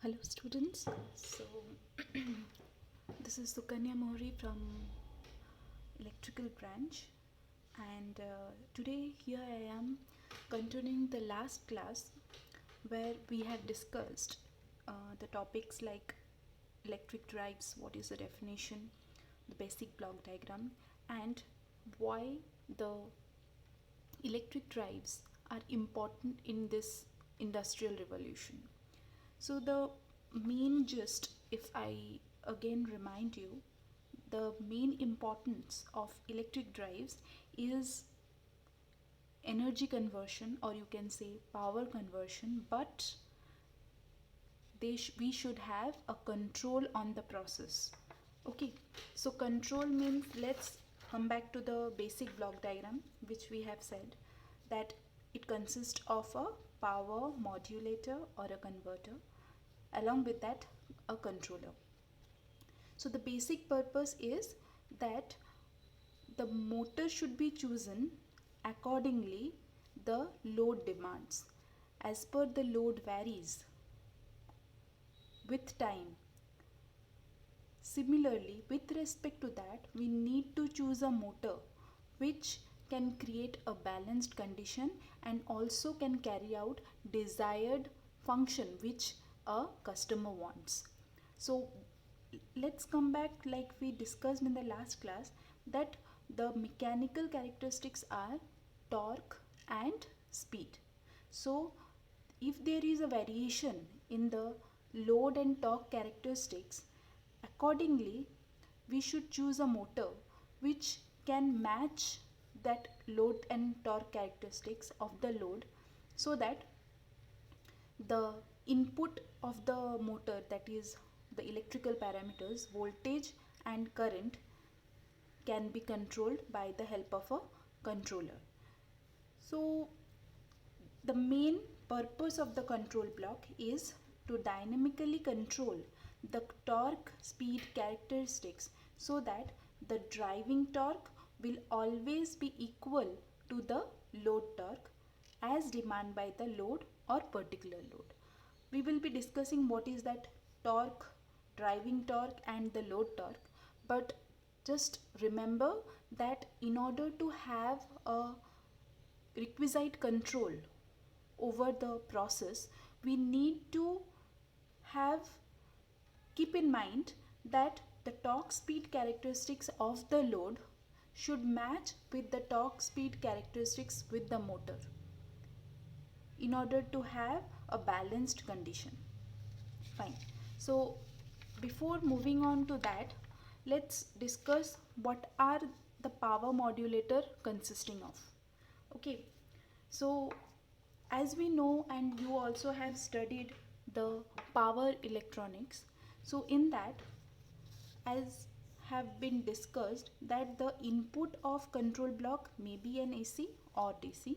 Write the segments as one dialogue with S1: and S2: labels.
S1: Hello students. So this is Sukanya Mori from electrical branch, and today here I am continuing the last class where we had discussed the topics like electric drives, what is the definition, the basic block diagram, and why the electric drives are important in this industrial revolution. So, the main gist, if I again remind you, the main importance of electric drives is energy conversion, or you can say power conversion, but we should have a control on the process. Okay, so control means, let's come back to the basic block diagram which we have said, that it consists of a power modulator or a converter, along with that a controller. So the basic purpose is that the motor should be chosen accordingly the load demands. As per the load varies with time. Similarly, with respect to that, we need to choose a motor which can create a balanced condition and also can carry out desired function which a customer wants. So let's come back, like we discussed in the last class, that the mechanical characteristics are torque and speed. So if there is a variation in the load and torque characteristics, accordingly we should choose a motor which can match that load and torque characteristics of the load, so that the input of the motor, that is the electrical parameters, voltage and current, can be controlled by the help of a controller. So the main purpose of the control block is to dynamically control the torque speed characteristics, so that the driving torque will always be equal to the load torque as demanded by the load or particular load. We will be discussing what is that torque, driving torque and the load torque, but just remember that in order to have a requisite control over the process, we need to have keep in mind that the torque speed characteristics of the load should match with the torque speed characteristics with the motor in order to have a balanced condition. Fine. So before moving on to that, let's discuss what are the power modulator consisting of. Okay, so as we know, and you also have studied the power electronics, so in that, as have been discussed, that the input of control block may be an AC or DC,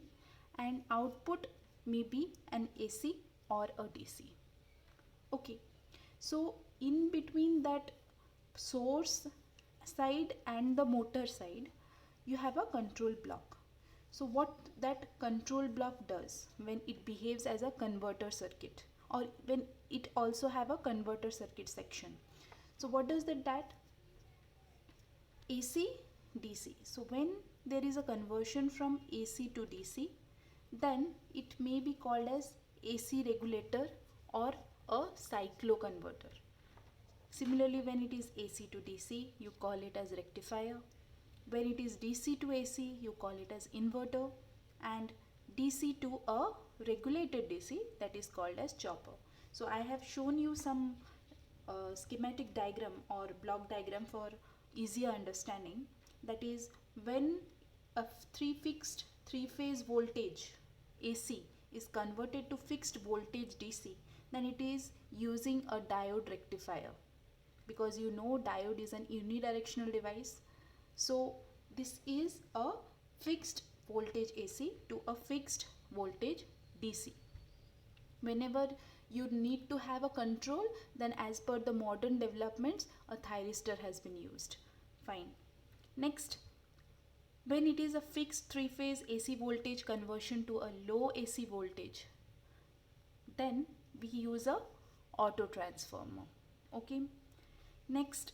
S1: and output may be an AC or a DC. Okay, so in between that source side and the motor side, you have a control block. So what that control block does when it behaves as a converter circuit, or when it also have a converter circuit section. So what does that AC DC. So when there is a conversion from AC to DC, then it may be called as AC regulator or a cycloconverter. Similarly, when it is AC to DC, you call it as rectifier. When it is DC to AC, you call it as inverter, and DC to a regulated DC, that is called as chopper. So I have shown you some schematic diagram or block diagram for easier understanding. That is, when a three phase voltage AC is converted to fixed voltage DC, then it is using a diode rectifier, because you know diode is an unidirectional device. So this is a fixed voltage AC to a fixed voltage DC. Whenever you need to have a control, then as per the modern developments, a thyristor has been used. Fine. Next, when it is a fixed three phase AC voltage conversion to a low AC voltage, then we use a auto transformer. Okay, next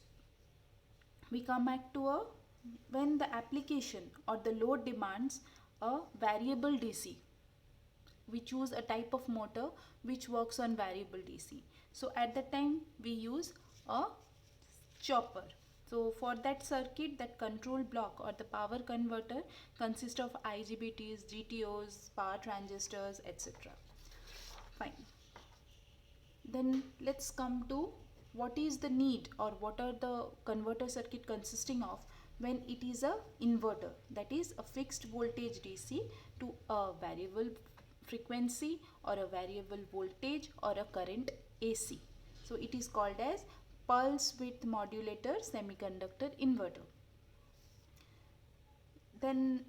S1: we come back to a when the application or the load demands a variable DC, we choose a type of motor which works on variable DC. So at that time we use a chopper. So for that circuit, that control block or the power converter consists of IGBTs, GTOs, power transistors, etc. Fine. Then let's come to what is the need or what are the converter circuit consisting of when it is a inverter, that is a fixed voltage DC to a variable frequency or a variable voltage or a current AC. So it is called as pulse width modulator semiconductor inverter. Then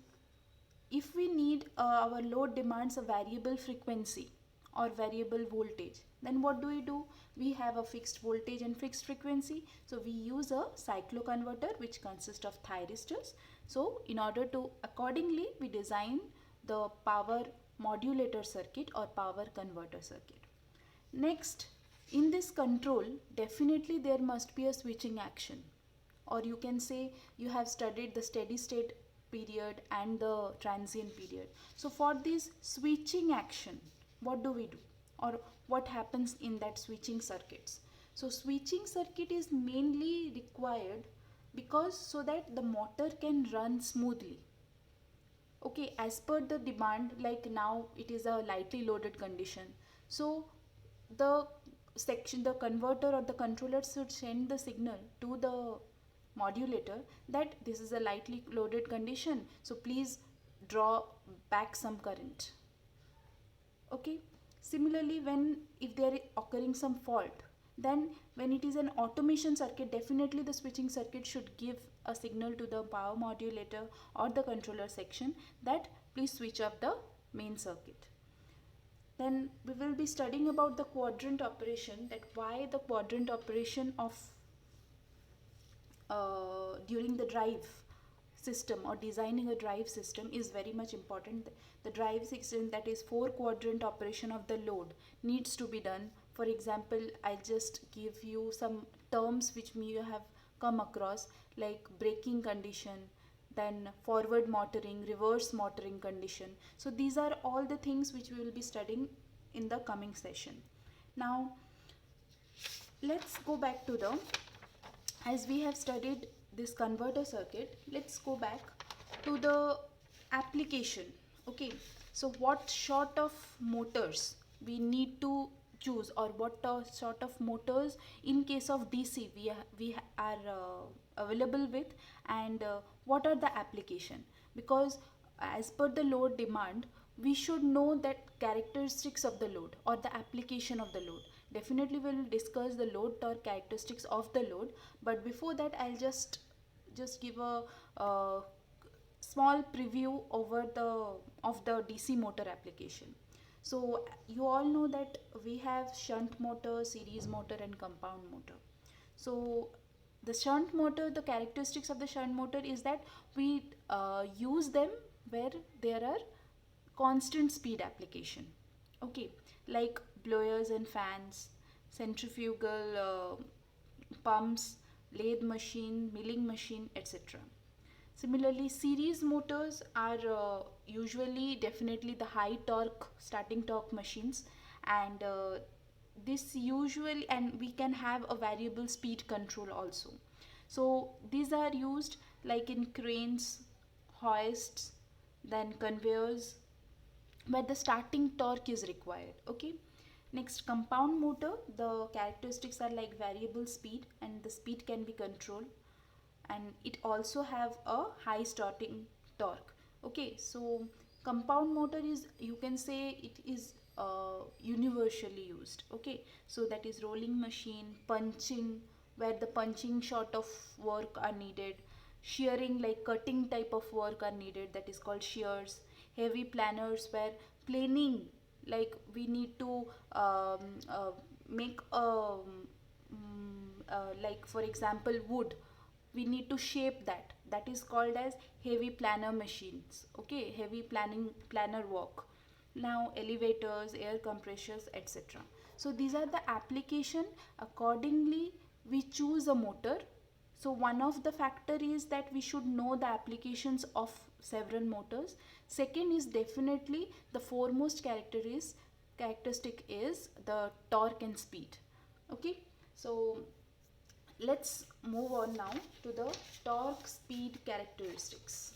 S1: if we need our load demands a variable frequency or variable voltage, then what do? We have a fixed voltage and fixed frequency, so we use a cycloconverter which consists of thyristors. So in order to accordingly we design the power modulator circuit or power converter circuit. Next, in this control definitely there must be a switching action, or you can say you have studied the steady state period and the transient period. So for this switching action, what do? Or what happens in that switching circuits? So switching circuit is mainly required because so that the motor can run smoothly. Okay, as per the demand, like now it is a lightly loaded condition. So the the converter or the controller should send the signal to the modulator that this is a lightly loaded condition, so please draw back some current. Okay, similarly when if there is occurring some fault, then when it is an automation circuit, definitely the switching circuit should give a signal to the power modulator or the controller section that please switch off the main circuit. Then we will be studying about the quadrant operation, that why the quadrant operation of during the drive system or designing a drive system is very much important. The drive system, that is 4-quadrant operation of the load, needs to be done. For example, I'll just give you some terms which you have come across, like braking condition, then forward motoring, reverse motoring condition. So these are all the things which we will be studying in the coming session. Now let's go back to the, as we have studied this converter circuit, let's go back to the application. Okay, so what sort of motors we need to choose, or what sort of motors in case of DC we are available with, and what are the application, because as per the load demand we should know that characteristics of the load or the application of the load. Definitely we will discuss the load torque characteristics of the load, but before that I'll just give a small preview over the of the DC motor application. So you all know that we have shunt motor, series motor and compound motor. So the shunt motor, the characteristics of the shunt motor is that we use them where there are constant speed application. Okay, like blowers and fans, centrifugal pumps, lathe machine, milling machine, etc. Similarly, series motors are usually definitely the high torque starting torque machines, and this usually, and we can have a variable speed control also. So these are used like in cranes, hoists, then conveyors, where the starting torque is required. Okay, next, compound motor, the characteristics are like variable speed and the speed can be controlled, and it also have a high starting torque. Okay, so compound motor is, you can say it is universally used. Okay, so that is rolling machine, punching, where the punching sort of work are needed, shearing like cutting type of work are needed, that is called shears, heavy planers where planing, like we need to make a like for example wood, we need to shape that, that is called as heavy planer machines. Okay, heavy planner work. Now elevators, air compressors, etc. So these are the application. Accordingly we choose a motor. So one of the factor is that we should know the applications of several motors. Second is definitely the foremost characteristic is the torque and speed. Okay, so let's move on now to the torque speed characteristics.